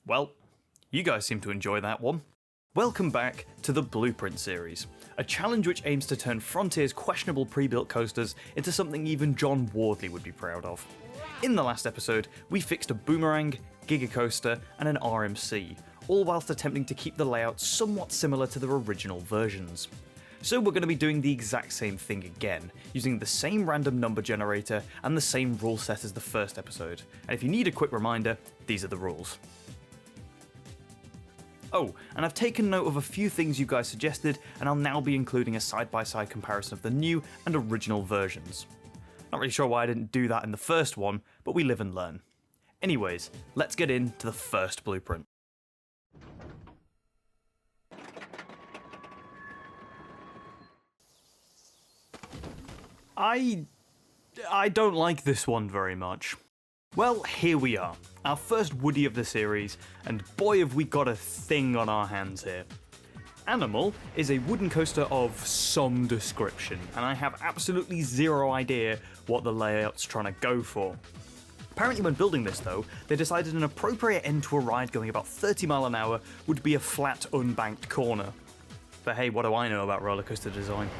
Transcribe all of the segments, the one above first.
Well, you guys seem to enjoy that one. Welcome back to the Blueprint series, a challenge which aims to turn Frontier's questionable pre-built coasters into something even John Wardley would be proud of. In the last episode, we fixed a Boomerang, Giga Coaster, and an RMC, all whilst attempting to keep the layout somewhat similar to their original versions. So we're going to be doing the exact same thing again, using the same random number generator and the same rule set as the first episode, and if you need a quick reminder, these are the rules. Oh, and I've taken note of a few things you guys suggested, and I'll now be including a side-by-side comparison of the new and original versions. Not really sure why I didn't do that in the first one, but we live and learn. Anyways, let's get into the first blueprint. I don't like this one very much. Well, here we are, our first Woody of the series, and boy have we got a thing on our hands here. Animal is a wooden coaster of some description, and I have absolutely zero idea what the layout's trying to go for. Apparently when building this though, they decided an appropriate end to a ride going about 30 miles an hour would be a flat, unbanked corner. But hey, what do I know about roller coaster design?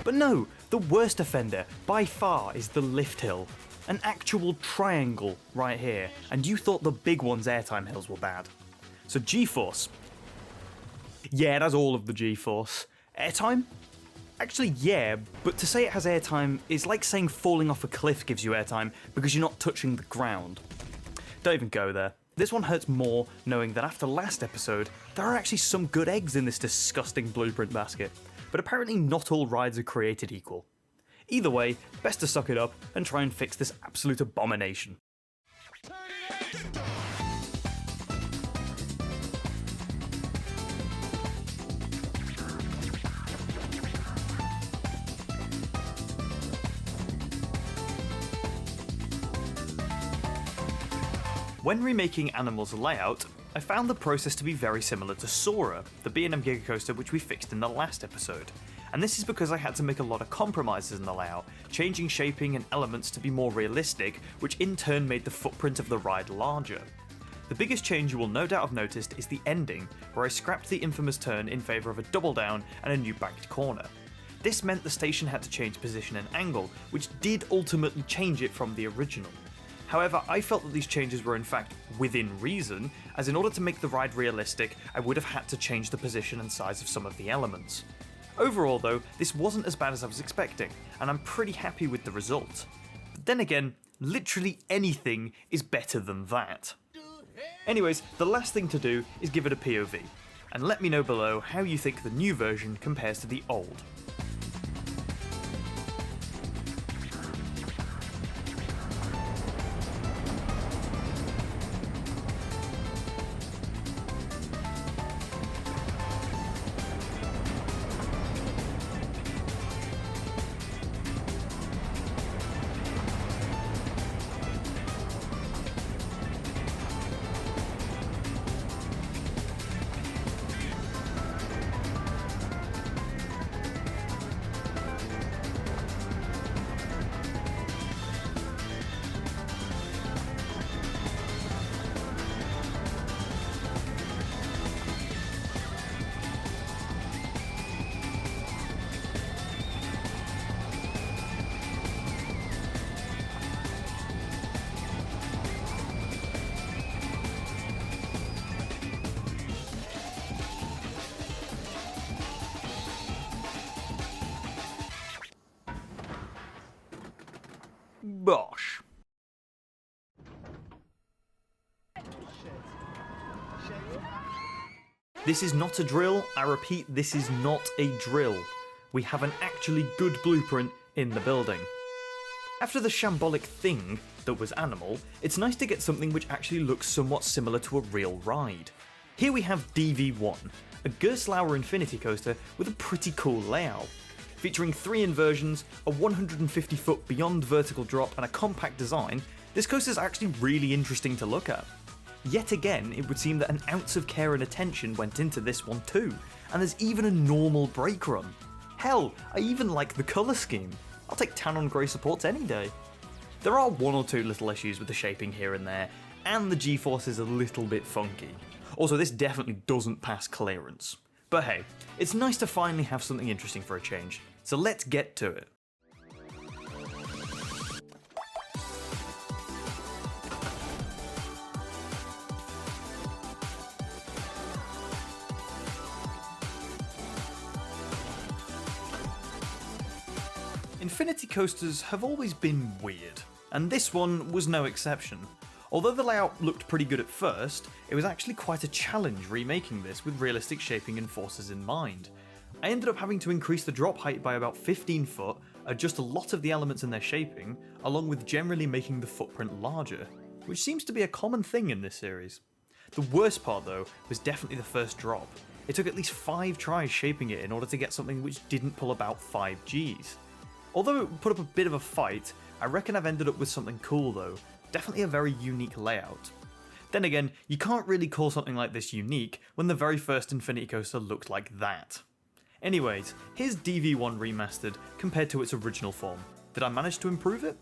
But no, the worst offender, by far, is the lift hill. An actual triangle right here, and you thought the big one's airtime hills were bad. So G-force. Yeah, it has all of the G-force. Airtime? Actually, yeah, but to say it has airtime is like saying falling off a cliff gives you airtime because you're not touching the ground. Don't even go there. This one hurts more knowing that after last episode, there are actually some good eggs in this disgusting blueprint basket, but apparently not all rides are created equal. Either way, best to suck it up and try and fix this absolute abomination. When remaking Animal's layout, I found the process to be very similar to Sora, the B&M Giga Coaster which we fixed in the last episode. And this is because I had to make a lot of compromises in the layout, changing shaping and elements to be more realistic, which in turn made the footprint of the ride larger. The biggest change you will no doubt have noticed is the ending, where I scrapped the infamous turn in favour of a double down and a new banked corner. This meant the station had to change position and angle, which did ultimately change it from the original. However, I felt that these changes were in fact within reason, as in order to make the ride realistic, I would have had to change the position and size of some of the elements. Overall though, this wasn't as bad as I was expecting, and I'm pretty happy with the result. But then again, literally anything is better than that. Anyways, the last thing to do is give it a POV, and let me know below how you think the new version compares to the old. Bosh. This is not a drill, I repeat, this is not a drill. We have an actually good blueprint in the building. After the shambolic thing that was Animal, it's nice to get something which actually looks somewhat similar to a real ride. Here we have DV1, a Gerstlauer Infinity coaster with a pretty cool layout. Featuring 3 inversions, a 150-foot beyond vertical drop and a compact design, this coaster is actually really interesting to look at. Yet again, it would seem that an ounce of care and attention went into this one too, and there's even a normal brake run. Hell, I even like the colour scheme. I'll take tan on grey supports any day. There are one or two little issues with the shaping here and there, and the G-force is a little bit funky. Also, this definitely doesn't pass clearance. But hey, it's nice to finally have something interesting for a change, so let's get to it. Infinity coasters have always been weird, and this one was no exception. Although the layout looked pretty good at first, it was actually quite a challenge remaking this with realistic shaping and forces in mind. I ended up having to increase the drop height by about 15 foot, adjust a lot of the elements in their shaping, along with generally making the footprint larger, which seems to be a common thing in this series. The worst part though was definitely the first drop. It took at least 5 tries shaping it in order to get something which didn't pull about 5 Gs. Although it put up a bit of a fight, I reckon I've ended up with something cool though, definitely a very unique layout. Then again, you can't really call something like this unique when the very first Infinity Coaster looked like that. Anyways, here's DV1 Remastered compared to its original form. Did I manage to improve it?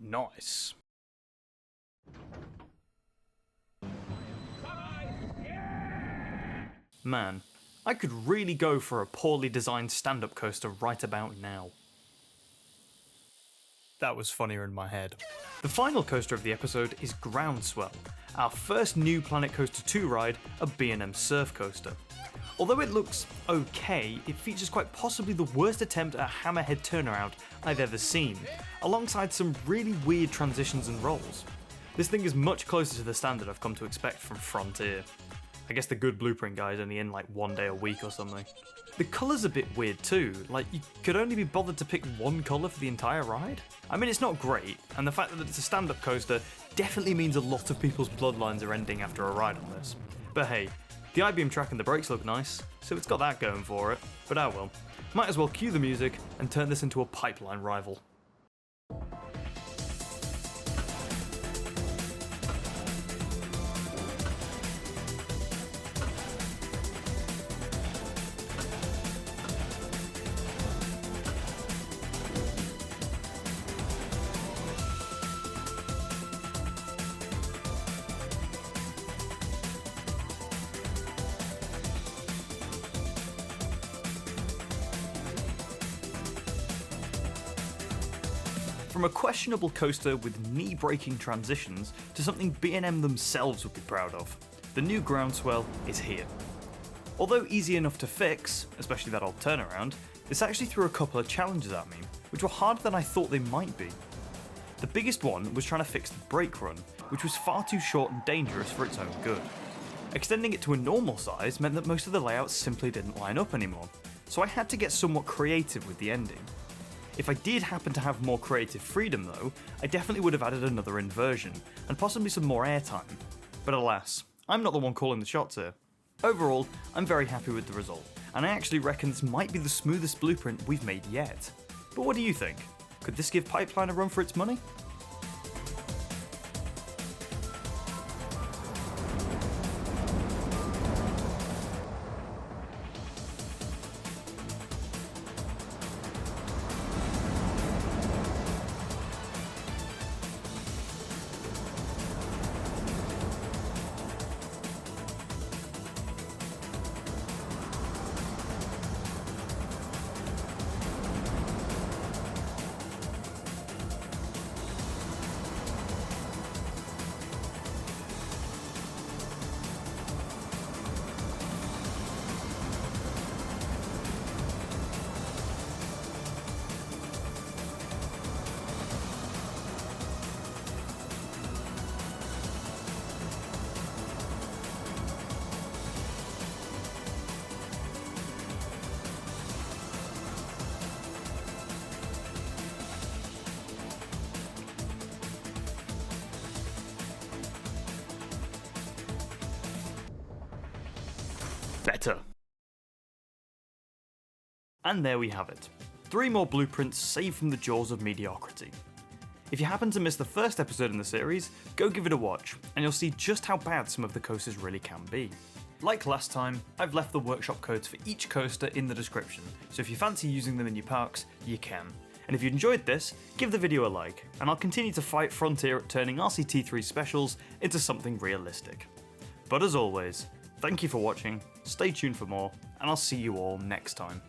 Nice. Man, I could really go for a poorly designed stand-up coaster right about now. That was funnier in my head. The final coaster of the episode is Groundswell, our first new Planet Coaster 2 ride, a B&M surf coaster. Although it looks okay, it features quite possibly the worst attempt at a hammerhead turnaround I've ever seen, alongside some really weird transitions and rolls. This thing is much closer to the standard I've come to expect from Frontier. I guess the good blueprint guy's only in like 1 day a week or something. The colour's a bit weird too, like you could only be bothered to pick one colour for the entire ride? I mean, it's not great, and the fact that it's a stand-up coaster definitely means a lot of people's bloodlines are ending after a ride on this. But hey, the I-beam track and the brakes look nice, so it's got that going for it, but oh well. Might as well cue the music and turn this into a pipeline rival. From a questionable coaster with knee-breaking transitions to something B&M themselves would be proud of, the new Groundswell is here. Although easy enough to fix, especially that old turnaround, this actually threw a couple of challenges at me, which were harder than I thought they might be. The biggest one was trying to fix the brake run, which was far too short and dangerous for its own good. Extending it to a normal size meant that most of the layouts simply didn't line up anymore, so I had to get somewhat creative with the ending. If I did happen to have more creative freedom though, I definitely would have added another inversion, and possibly some more airtime. But alas, I'm not the one calling the shots here. Overall, I'm very happy with the result, and I actually reckon this might be the smoothest blueprint we've made yet. But what do you think? Could this give Pipeline a run for its money? better. And there we have it. 3 more blueprints saved from the jaws of mediocrity. If you happen to miss the first episode in the series, go give it a watch, and you'll see just how bad some of the coasters really can be. Like last time, I've left the workshop codes for each coaster in the description, so if you fancy using them in your parks, you can. And if you enjoyed this, give the video a like, and I'll continue to fight Frontier at turning RCT3 specials into something realistic. But as always, thank you for watching, stay tuned for more, and I'll see you all next time.